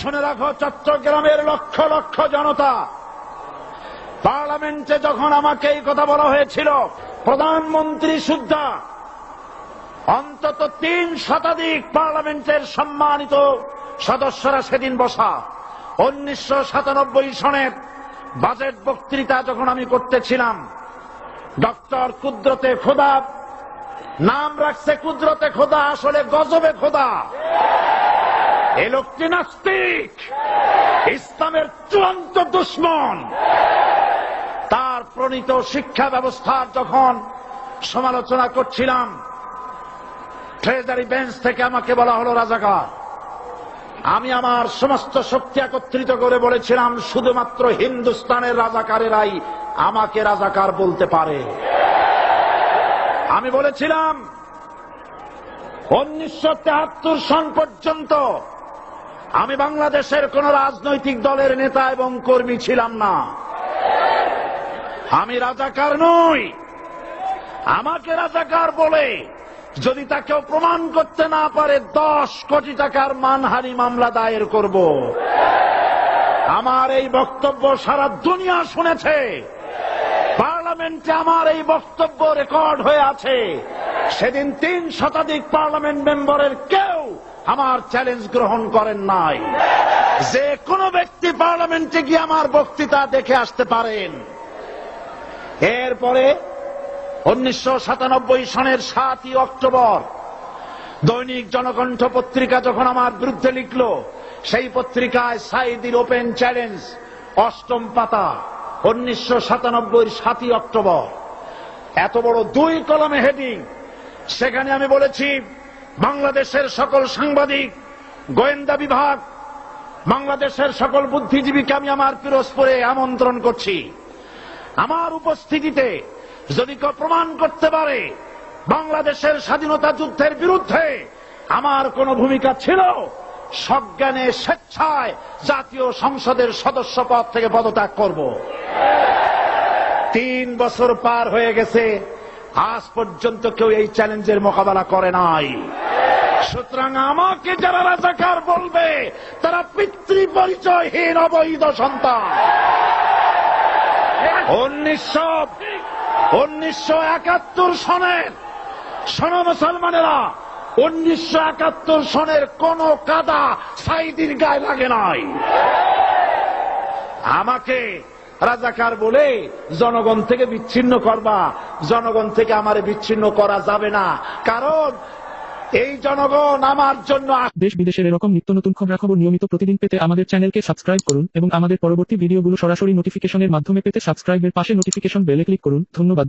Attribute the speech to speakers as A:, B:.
A: শুনে রাখো চট্টগ্রামের লক্ষ লক্ষ জনতা, পার্লামেন্টে যখন আমাকে এই কথা বলা হয়েছিল, প্রধানমন্ত্রী সুদ্ধা অন্তত 3 শতাধিক পার্লামেন্টের সম্মানিত সদস্যরা সেদিন বসা। 1997 সনের বাজেট বক্তৃতা যখন আমি করতেছিলাম, ডক্টর কুদরতে খোদা, নাম রাখছে কুদরতে খোদা, আসলে গজবে খোদা। এই লোকটি নাস্তিক, ইসলামের চূড়ান্ত দুশমন। তার প্রণীত শিক্ষা ব্যবস্থার যখন সমালোচনা করছিলাম, ট্রেজারি বেঞ্চ থেকে আমাকে বলা হলো রাজাকার। আমি আমার সমস্ত শক্তি একত্রিত করে বলেছিলাম, শুধুমাত্র হিন্দুস্তানের রাজাকারেরাই আমাকে রাজাকার বলতে পারে। আমি বলেছিলাম 1973 সন পর্যন্ত আমি বাংলাদেশের কোন রাজনৈতিক দলের নেতা এবং কর্মী ছিলাম না। আমি রাজাকার নই। আমাকে রাজাকার বলে যদি তাকেও প্রমাণ করতে না পারে, 10 কোটি টাকার মানহানি মামলা দায়ের করব। আমার এই বক্তব্য সারা দুনিয়া শুনেছে। পার্লামেন্টে আমার এই বক্তব্য রেকর্ড হয়ে আছে। সেদিন 3 শতাধিক পার্লামেন্ট মেম্বারের কেউ আমার চ্যালেঞ্জ গ্রহণ করেন নাই। যে কোনো ব্যক্তি পার্লামেন্টে গিয়ে আমার বক্তৃতা দেখে আসতে পারেন। এরপরে 1997 সনের 7 অক্টোবর দৈনিক জনকণ্ঠ পত্রিকা যখন আমার বিরুদ্ধে লিখল, সেই পত্রিকায় সাইদির ওপেন চ্যালেঞ্জ 8ম পাতা, 1997 7 অক্টোবর, এত বড় 2 কলমে হেডিং। সেখানে আমি বলেছি, বাংলাদেশের সকল সাংবাদিক, গোয়েন্দা বিভাগ, বাংলাদেশের সকল বুদ্ধিজীবীকে আমি আমার পিরোজপুরে আমন্ত্রণ করছি। আমার উপস্থিতিতে যদি কেউ প্রমাণ করতে পারে বাংলাদেশের স্বাধীনতা যুদ্ধের বিরুদ্ধে আমার কোন ভূমিকা ছিল, সজ্ঞানে স্বেচ্ছায় জাতীয় সংসদের সদস্য পদ থেকে পদত্যাগ করব। 3 বছর পার হয়ে গেছে, আজ পর্যন্ত কেউ এই চ্যালেঞ্জের মোকাবেলা করে নাই। সুতরাং আমাকে যারা রাজাকার বলবে, তারা পিতৃ পরিচয়হীন অবৈধ সন্তান। 1971 সনের, শোনো মুসলমানেরা, 1971 সনের কোন কাদা সাইদির গায়ে লাগে নাই। আমাকে রাজাকার বলে জনগণ থেকে বিচ্ছিন্ন করবা, জনগণ থেকে আমারে বিচ্ছিন্ন করা যাবে না, কারণ এই জনগণ আমার জন্য।
B: দেশ বিদেশের এরকম নিত্য নতুন খবরাখবর নিয়মিত প্রতিদিন পেতে আমাদের চ্যানেলকে সাবস্ক্রাইব করুন এবং আমাদের পরবর্তী ভিডিওগুলো সরাসরি নোটিফিকেশনের মাধ্যমে পেতে সাবস্ক্রাইবের পাশে নোটিফিকেশন বেলে ক্লিক করুন। ধন্যবাদ।